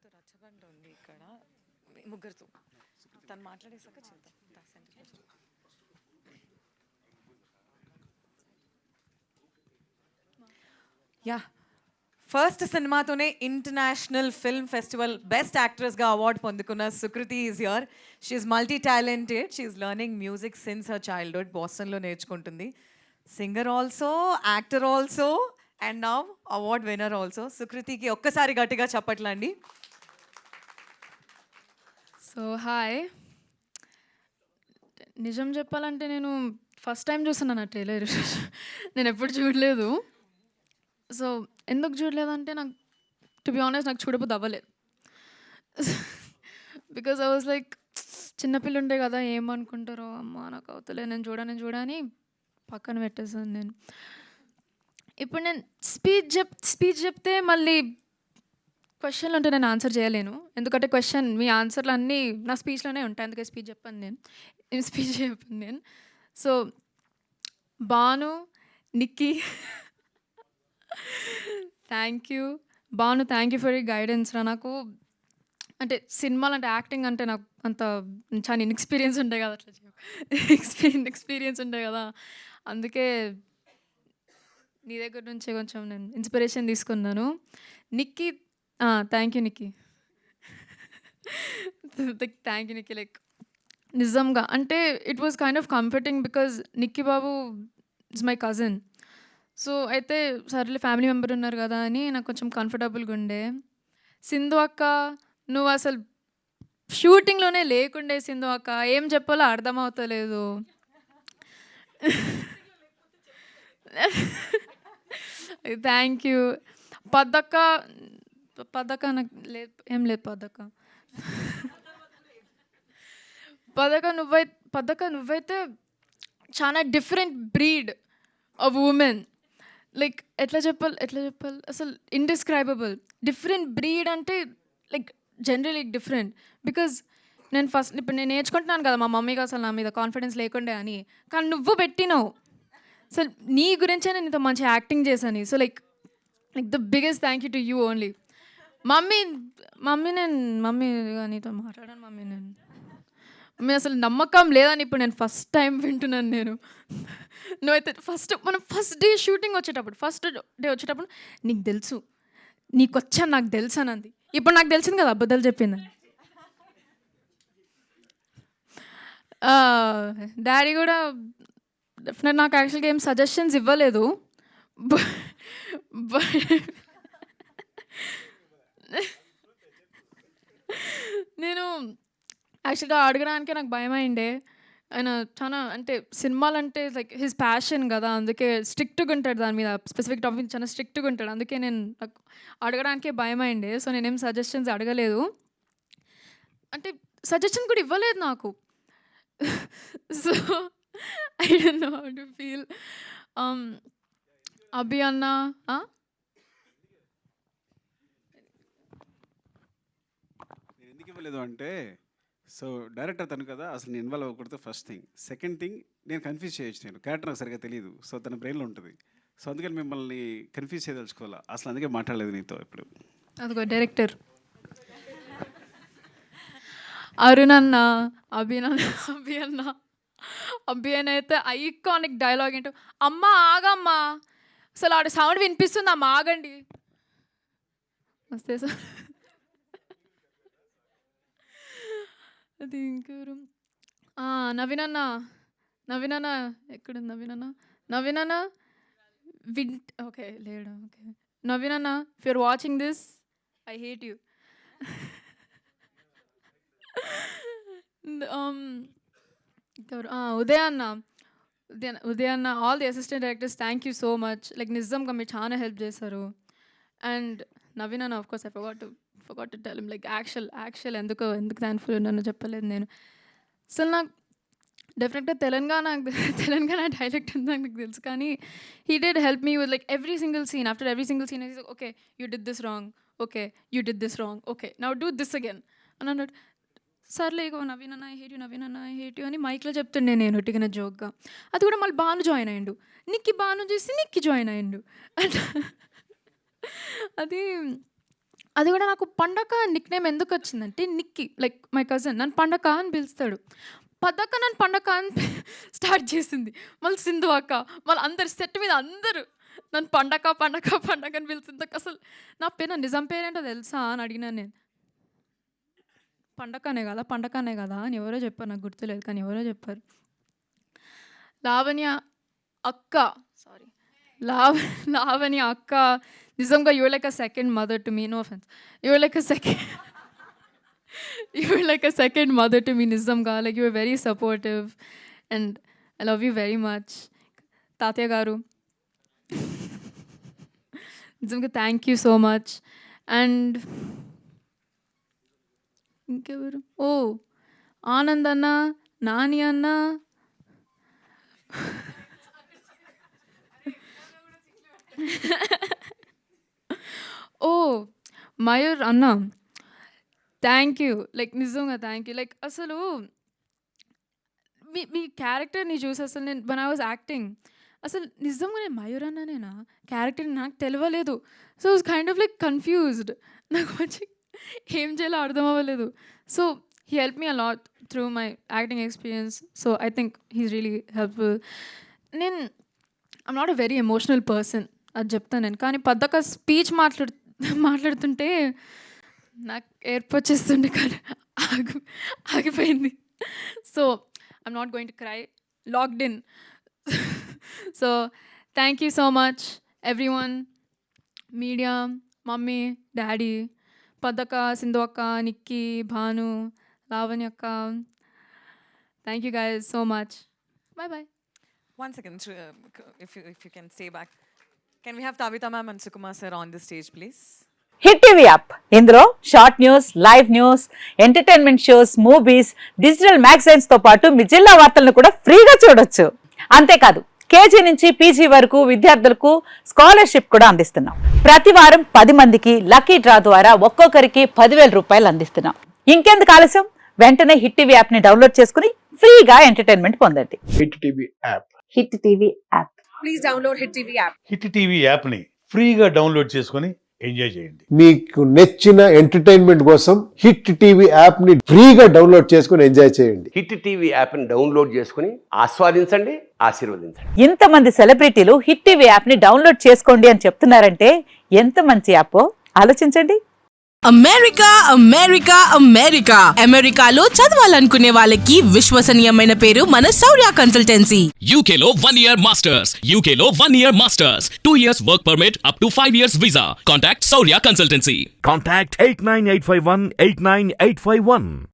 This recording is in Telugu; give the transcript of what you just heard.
మీతో రచ్చబండ ఉంది ఇక్కడ ముగ్గురితో తను మాట్లాడేసాక చేద్దాం. యా, ఫస్ట్ సినిమాతోనే ఇంటర్నేషనల్ ఫిల్మ్ ఫెస్టివల్ బెస్ట్ యాక్ట్రెస్గా అవార్డు పొందుకున్న Sukriti is here. She's multi talented. She's learning music since her childhood. బోస్టన్లో నేర్చుకుంటుంది. Singer also, actor also, and now award winner also. సుకృతికి ఒక్కసారి గట్టిగా చెప్పట్లండి. సో హాయ్, నిజం చెప్పాలంటే నేను ఫస్ట్ టైం చూస్తున్నాను ఆ ట్రైలర్. నేను ఎప్పుడు చూడలేదు. సో ఎందుకు చూడలేదంటే నాకు టు బి ఆనెస్ట్ నాకు చూడబోద్దు అవ్వలేదు. బికాజ్ ఐ వాజ్ లైక్ చిన్నపిల్ల ఉండే కదా, ఏమనుకుంటారో అమ్మ నాకు అవుతలే, నేను చూడని పక్కన పెట్టేసాను నేను. ఇప్పుడు నేను స్పీచ్ చెప్తే మళ్ళీ క్వశ్చన్లు ఉంటే నేను ఆన్సర్ చేయలేను. ఎందుకంటే క్వశ్చన్ మీ ఆన్సర్లు అన్నీ నా స్పీచ్లోనే ఉంటాయి. అందుకే స్పీచ్ చెప్పాను నేను. So Bhanu, Nikki, thank you Bhanu, thank you for you guidance రా. నాకు అంటే సినిమాలు అంటే యాక్టింగ్ అంటే నాకు అంత చాలా ఇన్ఎక్స్పీరియన్స్ ఉంటాయి కదా, అట్లా ఎక్స్పీరియన్స్ ఉంటాయి కదా. అందుకే నీ దగ్గర నుంచే కొంచెం నేను ఇన్స్పిరేషన్ తీసుకున్నాను. Nikki, thank you Nikki, thank you Nikki. Like నిజంగా అంటే it was kind of comforting because Nikki Babu is my cousin. So అయితే సర్లే ఫ్యామిలీ మెంబర్ ఉన్నారు కదా అని నాకు కొంచెం కంఫర్టబుల్గా ఉండే. సింధు అక్క, నువ్వు అసలు షూటింగ్లోనే లేకుండే. సింధు అక్క ఏం చెప్పాలో అర్థమవుతలేదు. Thank you. పద్దక్క నాకు ఏం లేదు. పద్దక్క నువ్వైతే చాలా different breed of women. Like ఎట్లా చెప్పాలి అసలు ఇండిస్క్రైబబుల్. డిఫరెంట్ బ్రీడ్ అంటే లైక్ జనరలీ డిఫరెంట్. బికాజ్ ఇప్పుడు నేను నేర్చుకుంటున్నాను కదా, మా మమ్మీకి అసలు నా మీద కాన్ఫిడెన్స్ లేకుండే అని, కానీ నువ్వు పెట్టినావు. అసలు నీ గురించే నేను ఇంత మంచి యాక్టింగ్ చేశాను. So like the biggest thank you to you only. Mummy నీతో మాట్లాడాను మమ్మీ అసలు నమ్మకం లేదని ఇప్పుడు నేను ఫస్ట్ టైం వింటున్నాను నేను. నువ్వైతే మనం ఫస్ట్ డే షూటింగ్ వచ్చేటప్పుడు నీకు తెలుసు, నీకు వచ్చాను నాకు తెలుసు అనంది. ఇప్పుడు నాకు తెలిసింది కదా అబద్ధాలు చెప్పిందని. డాడీ కూడా డెఫినెట్ నాకు యాక్చువల్గా ఏం సజెషన్స్ ఇవ్వలేదు. నేను యాక్చువల్గా అడగడానికే నాకు భయం అయిండే. ఆయన చాలా అంటే సినిమాలంటే లైక్ హిజ్ ప్యాషన్ కదా, అందుకే స్ట్రిక్ట్గా ఉంటాడు దాని మీద. స్పెసిఫిక్ టాపిక్ చాలా స్ట్రిక్ట్గా ఉంటాడు. అందుకే నాకు అడగడానికే భయం అయిండే. సో నేనేం సజెషన్స్ అడగలేదు, అంటే సజెషన్ కూడా ఇవ్వలేదు నాకు. So I don't know how to feel. Abhi అన్న ఎందుకు ఇవ్వలేదు అంటే, సో డైరెక్టర్ తను కదా, అసలు నేను ఇన్వాల్వ్ అవ్వకూడదు ఫస్ట్ థింగ్. సెకండ్ థింగ్, నేను కన్ఫ్యూజ్ చేయొచ్చు. నేను క్యారెక్టర్ నాకు సరిగ్గా తెలియదు. సో తన బ్రెయిన్లో ఉంటుంది. సో అందుకని మిమ్మల్ని కన్ఫ్యూజ్ చేయదలుచుకోవాలా. అసలు అందుకే మాట్లాడలేదు నీతో ఇప్పుడు. అదిగో డైరెక్టర్ అరుణ్ అన్న, అభి అన్న అయితే ఐకానిక్ డైలాగ్ ఏంటో, అమ్మ ఆగమ్మా, అసలు ఆడ సౌండ్ వినిపిస్తుంది, అమ్మ ఆగండి వస్తే సార్. అది ఇంకెవరు, నవీన్ అన్న ఎక్కడుంది నవీన్ అన్న ఓకే లేడు. ఓకే నవీన్ అన్న, if you're watching this I hate you. Uday అన్న, all the assistant directors, thank you so much. Like నిజంగా మీరు చాలా హెల్ప్ చేశారు. అండ్ నవీన్ అన్న, of course I forgot to tell him, like actual ఎందుకు థ్యాంక్ఫుల్ ఉన్నానో చెప్పలేదు నేను. అసలు నాకు డెఫినెట్గా తెలంగాణ డైలెక్ట్ ఉందని నాకు తెలుసు, కానీ he did help me with like every single scene. After every single scene okay you did this wrong, okay now do this again అని అన్నాడు. సర్లే ఇగో నవీన్ అన్న ఐ హేట్ యూ అని మైక్లో చెప్తుండే నేను ఒట్టిగా జోక్గా. అది కూడా మళ్ళీ భాను జాయిన్ అయ్యిండు. భాను చూసి నిక్కి జాయిన్ అయ్యిండు. అది అది కూడా నాకు పండగ నిక్ నేమ్ ఎందుకు వచ్చిందంటే నిక్కి లైక్ మై కజిన్ నన్ను పండగ అని పిలుస్తాడు. పద్దక్క నన్ను పండగ అని స్టార్ట్ చేసింది. మళ్ళీ సింధు అక్క మళ్ళీ అందరు సెట్ మీద అందరూ నన్ను పండగ పండగ పండగ అని పిలుస్తుంది. అసలు నా పేరు నిజం పేరేంటో తెలుసా అని అడిగినాను నేను. పండగనే కదా అని ఎవరో చెప్పారు, నాకు గుర్తులేదు కానీ ఎవరో చెప్పారు. లావణ్య అక్క సారీ లావణ్య అక్క నిజంగా you're like a second mother to me. No offence, you're like a second mother to me నిజంగా. Like you're very supportive and I love you very much. తాతయ్య గారు నిజంగా thank you so much. And ఇంకెవరు, ఓ ఆనంద్ అన్న, నాని అన్న, ఓ మయూర్ అన్న, థ్యాంక్ యూ. లైక్ నిజంగా థ్యాంక్ యూ. లైక్ అసలు మీ క్యారెక్టర్ని చూసి అసలు నేను వన్ ఐ వాజ్ యాక్టింగ్ అసలు నిజంగా నేను మయూర్ అన్ననేనా క్యారెక్టర్ నాకు తెలియలేదు. So was kind of like confused. నాకు వచ్చి ఏం చేయాలో అర్థం అవ్వలేదు. So he help me a lot through my acting experience. So I think he's really helpful. I'm not a very emotional person, అది చెప్తాను నేను. కానీ పద్దక స్పీచ్ మాట్లాడుతుంటే నాకు ఏర్పు వచ్చేస్తుండే కానీ ఆగిపోయింది. So I'm not going to cry, locked in. So thank you so much everyone, media, mummy, daddy, Paddaka, Sindhu అక్క, నిక్కీ, భాను, లావణ్య అక్క. Thank you guys so much. Bye. 1 second, if you can stay back. Can we have Tabitha ma'am and Sukumar sir on the stage, please? Hit TV app, ఇందులో short news, live news, entertainment shows, movies, digital magazines తో పాటు మీ జిల్లా వార్తలను కూడా ఫ్రీగా చూడొచ్చు. అంతేకాదు కేజీ నుంచి పీజీ వరకు విద్యార్థులకు స్కాలర్షిప్ కూడా అందిస్తున్నాం. ప్రతి వారం 10 మందికి లక్కీ డ్రా ద్వారా ఒక్కొక్కరికి 10,000 రూపాయలు అందిస్తున్నాం. ఇంకెందుకు ఆలస్యం, వెంటనే హిట్ టీవీ యాప్ ని డౌన్లోడ్ చేసుకుని ఫ్రీగా ఎంటర్టైన్మెంట్ పొందండి. Hit TV app. Hit TV app. Please download Hit TV app. Hit TV యాప్ని ఫ్రీగా డౌన్లోడ్ చేసుకొని ఎంజాయ్ చేయండి. మీకు నచ్చిన ఎంటర్టైన్మెంట్ కోసం హిట్ టీవీ యాప్ ని ఫ్రీగా డౌన్లోడ్ చేసుకుని ఎంజాయ్ చేయండి. హిట్ టీవీ యాప్ని డౌన్లోడ్ చేసుకుని ఆస్వాదించండి, ఆశీర్వదించండి. ఇంతమంది సెలబ్రిటీలు హిట్ టీవీ యాప్ ని డౌన్లోడ్ చేసుకోండి అని చెప్తున్నారంటే ఎంత మంచి యాప్ ఆలోచించండి. అమెరికాలో చదవాలనుకునే వాళ్ళకి విశ్వసనీయమైన పేరు మన శౌర్య కన్సల్టెన్సీ. UK లో 1 year masters. 2 years work permit up to 5 years visa. Contact Saurya Consultancy. Contact 89851 89851.